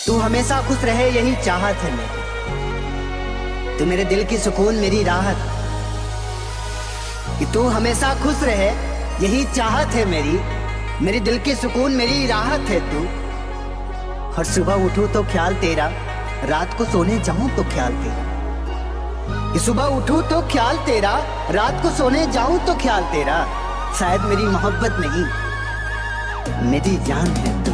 तू हमेशा खुश रहे यही चाहत है मेरी, तू मेरे दिल की सुकून मेरी राहत, कि तू हमेशा खुश रहे यही चाहत है मेरी, मेरे दिल की सुकून मेरी राहत है तू। और सुबह उठूं तो ख्याल तेरा, रात को सोने जाऊं तो ख्याल तेरा, कि सुबह उठूं तो ख्याल तेरा, रात को सोने जाऊं तो ख्याल तेरा। शायद मेरी मोहब्बत नहीं मेरी जान है तू।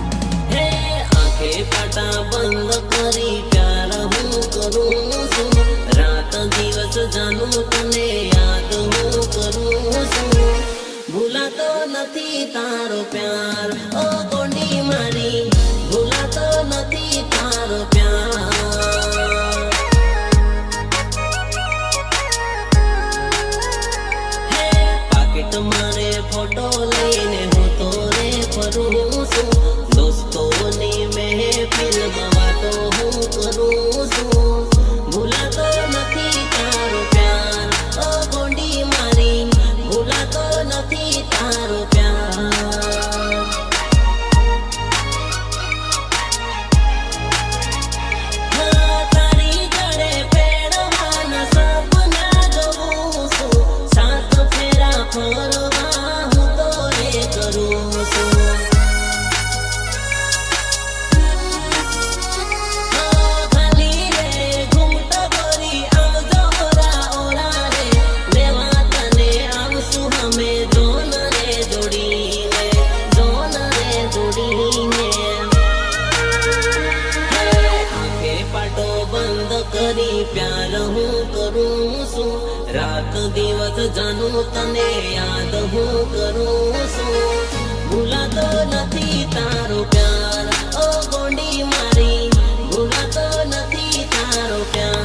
आंखें पाटा बंद करी प्यार हूँ करूँ છું, रात दिवस जानू तने याद हूँ करूँ છું, भूलातो નથી તારો પ્યાર ओ कोंडी मारी, भूलातो નથી તારો प्यार। हे पाकिट मारे फोटो लईने હું તો રે ફરું છું, दोस्तोनी महफिल वातो हूँ करूँ છું, भूलातो નથી તારો प्यार ओ गोंडी मारी, भूलातो નથી તારો प्यार। हाँ तारी जड़े पेड़वाना सपना જોઉં છું, સાત ફેરા ફરવા હું તો રે કરું છું। प्यार हूँ करूँ છું, रात दिवस जानू तने याद हूँ करूँ છું, भूलातो નથી તારો प्यार ओ गोंडी मारी, भूलातो નથી તારો प्यार।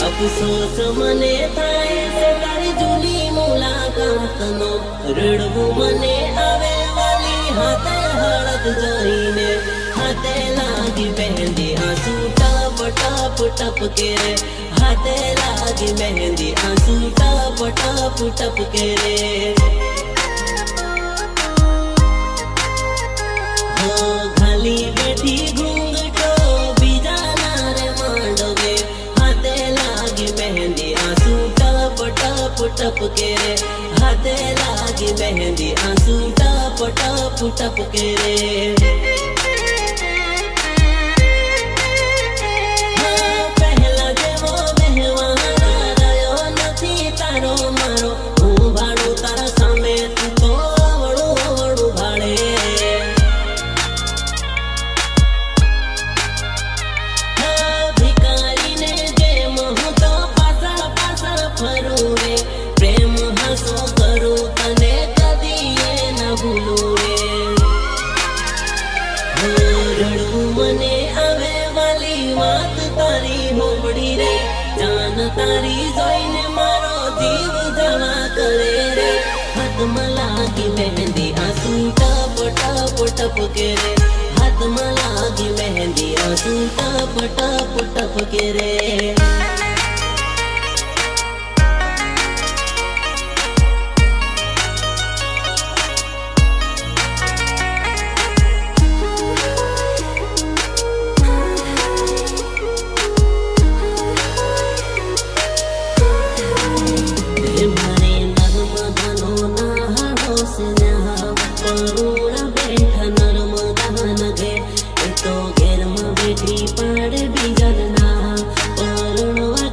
अफसोस मने थाय से तारी जूनी मुलाकातनो, रड़वुं मने आवे वाली हाथे हळद जोईने, हाथे लागी मेहंदी आंसू टप टप टपके रे, हाथे लागी मेहंदी आंसू टप टप टपके रे। हो खाली बैठी घूंघटो बीजा नारे मांडवे, हाथे लागी मेहंदी आंसू टप टप टपके रे, हाथे लागी मेहंदी आंसू टप टप टपके रे। પહેલા જેવો વ્યવહાર રહ્યો નથી તારો મારો, હું ભાડું તારા સામે તું તો અવળું અવળું ભાડે। ભિખારીને જેમ હું તો પાછળ પાછળ ફરું રે, પ્રેમ હાસો કરું તને કદીએ ન ભૂલું રે। રડવું મને આવે વાલી વાત તારી હોબળી રે, જાન તારી જોઈને મારો જીવ જવા કરે રે। હાથમાં લાગી મહેંદી આંસુ ટપ ટપ ટપકે રે, હાથમાં લાગી મહેંદી આંસુ ટપ ટપ ટપકે રે। मारे नर्मदानो नहाड़ो से नहा, करुणा बैठा नर्मदान गे, ए तो घेर में बैठी पाड़े बीजर ना, करुणा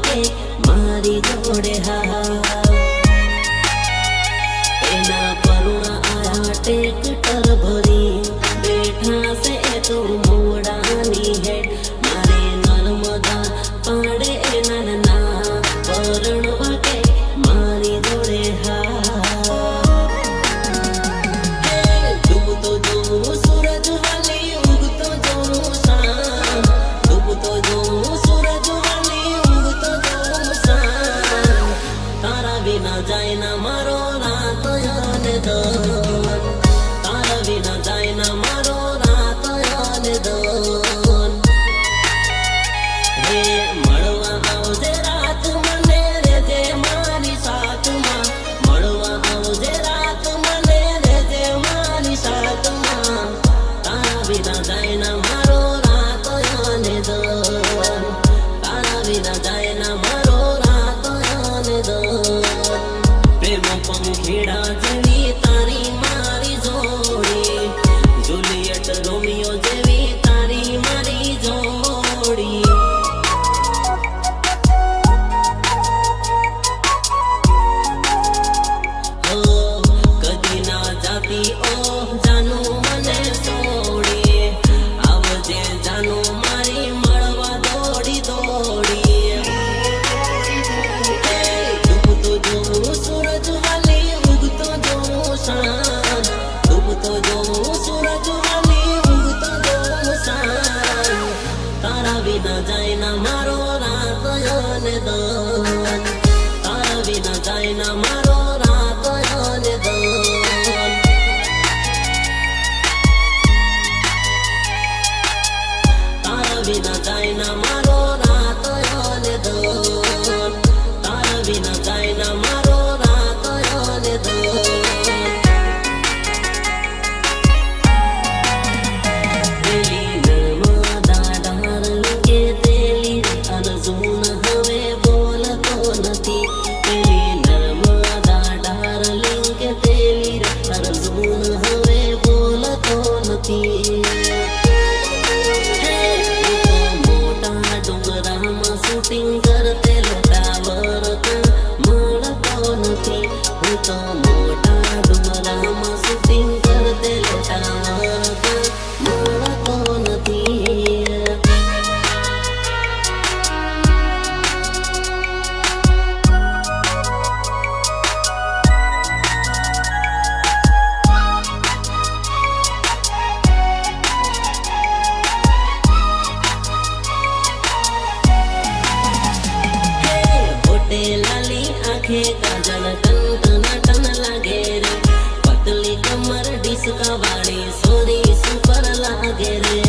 आंखे काजल टन टना टन लागे रे पतली कमर डिस्का वाली सोरी सुपर लागे रे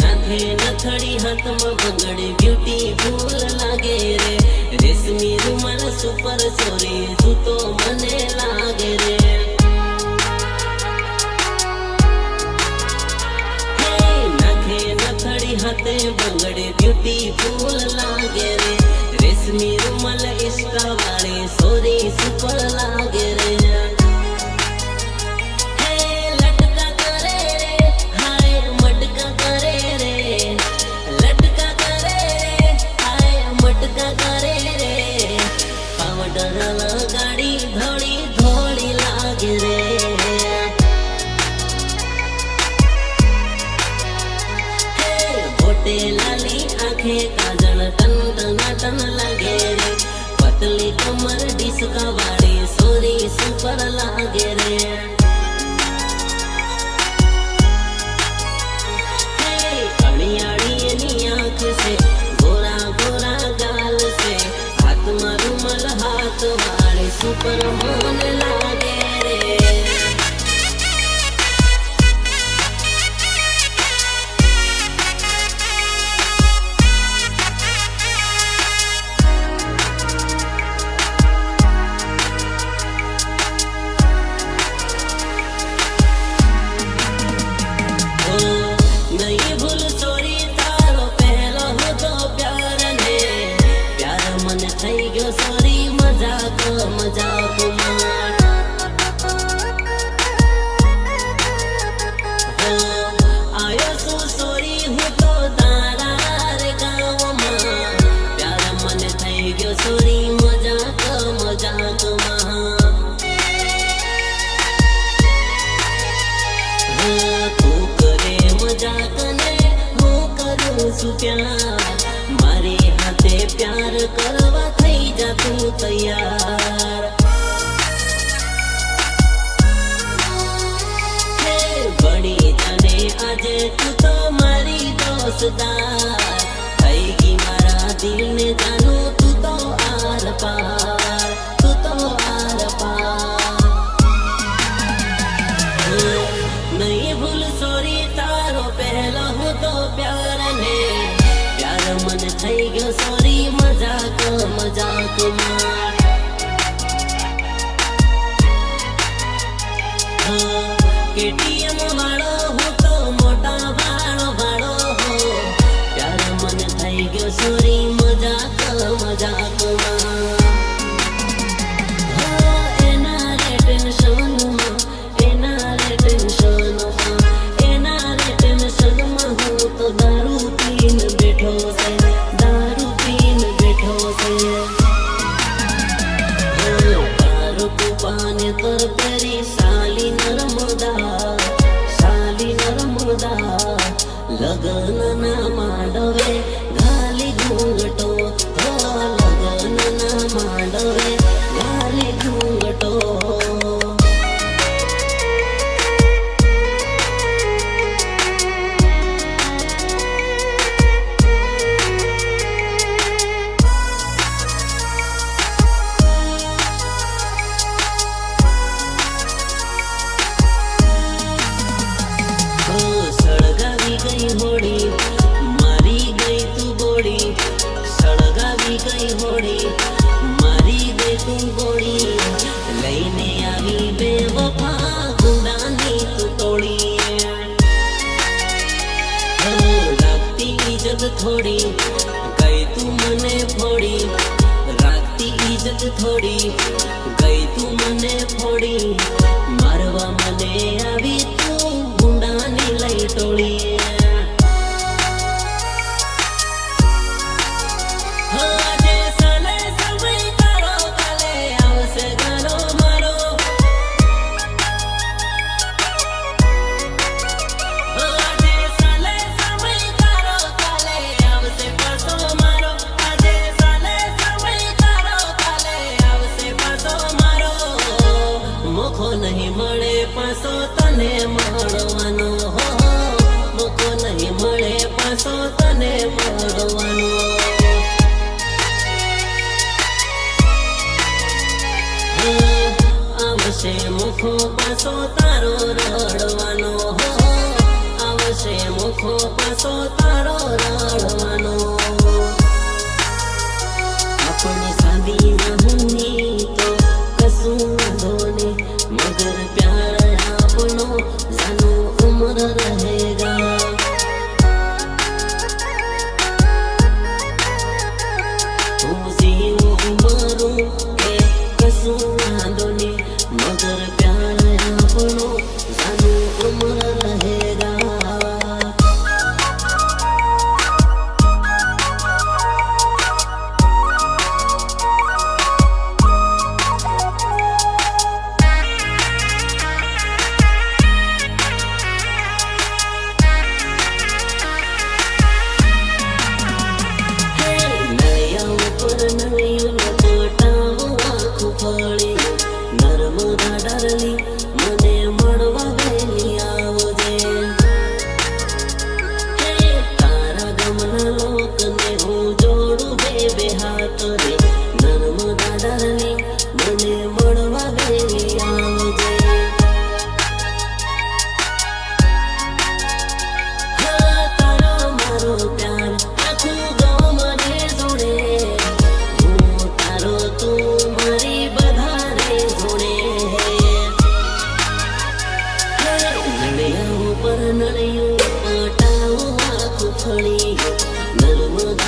नाथे नथड़ी हाथ में बंगड़ी ब्यूटीफुल लागे रे रेशमी रुमाल सुपर सोरी तू तो मने लागे रे हाथे बंगड़े ब्यूटीफुल लागे रे रेशमी रुमाल इश्का वाले सोरी सुपर लागे रे हे लटका करे रे हाय मटका करे रे लटका करे रे हाय मटका करे रे पावडर लगाड़ी धोड़ी धोड़ी लागे रे लाली आंखें काजल टन टना टन लागे रे पतली कमर डिस्का वाली सोरी सुपर लागे रे अड़ियाड़ी एनी आंख से गोरा गोरा गाल से हाथ में रुमाल हाथ वाली सुपर मन लागे रे सोरी मजाक मजाक आयो सु सोरी हूँ तो तारा रे गाँव में प्यार मन थई गयो सोरी मजाक मजाक तू करे मजाक ने हूँ करूँ सु प्यार मारे हाथे प्यार करवा थई जा तू तैयार हे बड़ी जाने आजे तू तो मारी दोस्तार थईगी मारा दिल ने जानू तू तो आर पार तू तो आर पार नहीं भूल सोरी तारो पहला हो तो प्यार ने प्यार मन थई गयो सोरी मजाक मजाक केटीएम वालो हो तो मोटा वालो वालो हो प्यार मन थई गयो सोरी मजाक मजाक एना रे टेंशन में हो तो दारू पीन बैठो से पाने तर पेरी साली नर्मदा लगन ना मांडवे गाली घूंघटो लगन ना मांडवे गाली घूंघटो मारी गई तू गोड़ी सड़गावी गई होड़ी मारी गई तू गोड़ी लईने आवी बेवफा गुंडानी तू तोड़ी राखती इज्जत थोड़ी गई तू मने फोड़ी राखती इज्जत थोड़ी गई तू मने फोड़ी मारवा मने आवी तू गुंडानी लई टोड़ी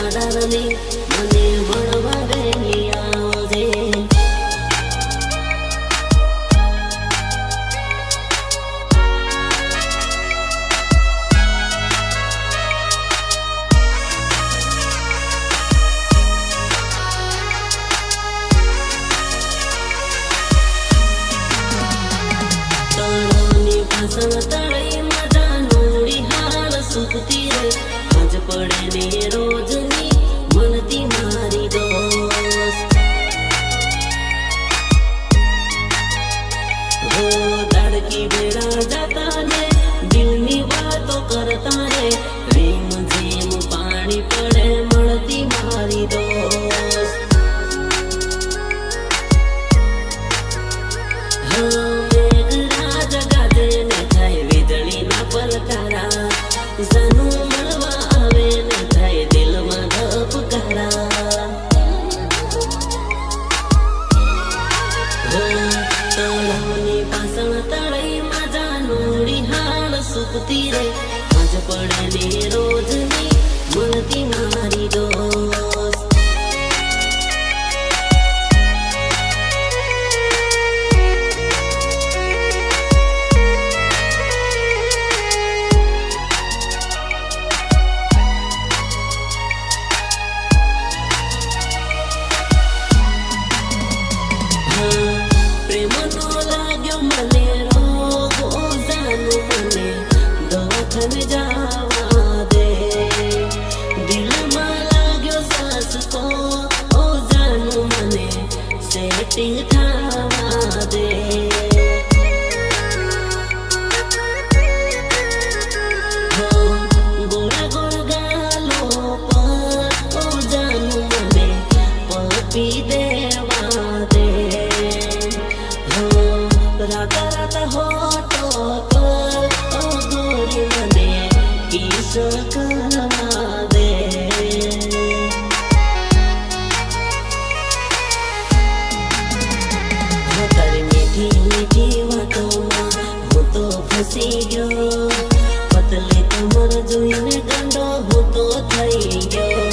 પાડાની મને મળવા ગયેલી આવજે. તળાવની પાછળ તળાઈ મજા નોડી હાલ સુખતી રે આજ પડે ને રોજની મળતી મારી દોસ્ત. હો દાડકી બેડા જાતા ને દિલની વાતો કરતા રે રીમ ઝીમ પાણી પડે મળતી મારી દોસ્ત. મેઘરાજ ગાજે ને થાય વીજળીના પલકારા જાનું મળવા આવે ને થાય દિલમાં ધબકારા. તળાવની પાછળ તળાઈમાં જાનોડી હાલ સુકતી રે આજ પડે ને રોજની મળતી મારી દોસ્ત. પ્રેમનો લાગ્યો મને રોગ ઓ જાનું મને દવાખાને જવા દે. દિલમાં લાગ્યો સાસકો ઓ જાનું મને સેટિંગ થવા દે. ગોળા ગોળ ગાલો પર ઓ જાનું મને પપી દેવા દે. રાતા રાતા હોઠો પર ઓ ગોરી મને કિસ કરવા દે. તારી મીઠી મીઠી વાતોમાં હું તો ફસી ગયો. પતલી કમર જોઈને ગંડો હું તો થઈ ગયો.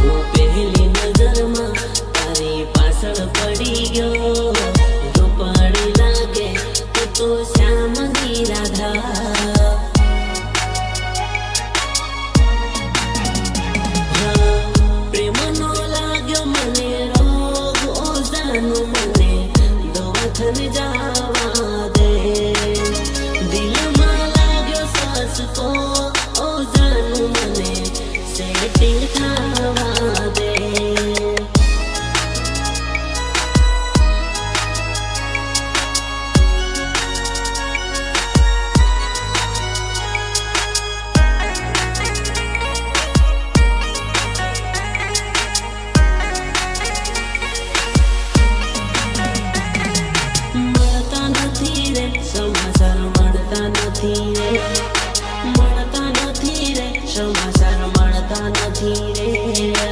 હું પહેલી નજરમાં તારી પાછળ પડી ગયો. રૂપાળી લાગે તું તો શ્યામની રાધા. પ્રેમનો લાગ્યો મને રોગ ઓ જાનું મને દવાખાને જવા દે. દિલમાં લાગ્યો સાસકો ઓ જાનું મને સેટિંગ થવા દે. મળતા નથી રે સમાચાર મળતા નથી રે મળતા નથી રે સમાચાર મળતા નથી રે.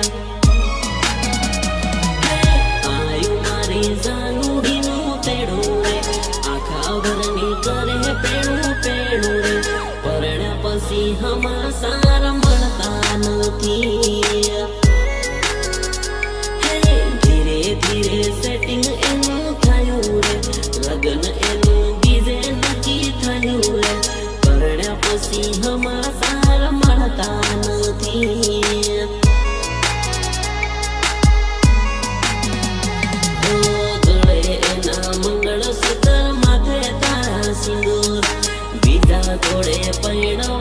આયુ મારી જાનુડીનું તેડું રે આખા ઘરની કરે પેણું પેણું રે. પરણ્યા પછી સમાચાર મળતા નથી. ધીરે ધીરે સેટિંગ એનું થયું રે લગ્ન એનું બીજે નક્કી થયું રે. પરણ્યા પછી સમાચાર મળતા નથી. ગળે એના મંગળસૂત્ર માથે તારા સિંદૂર બીજા જોડે પૈણો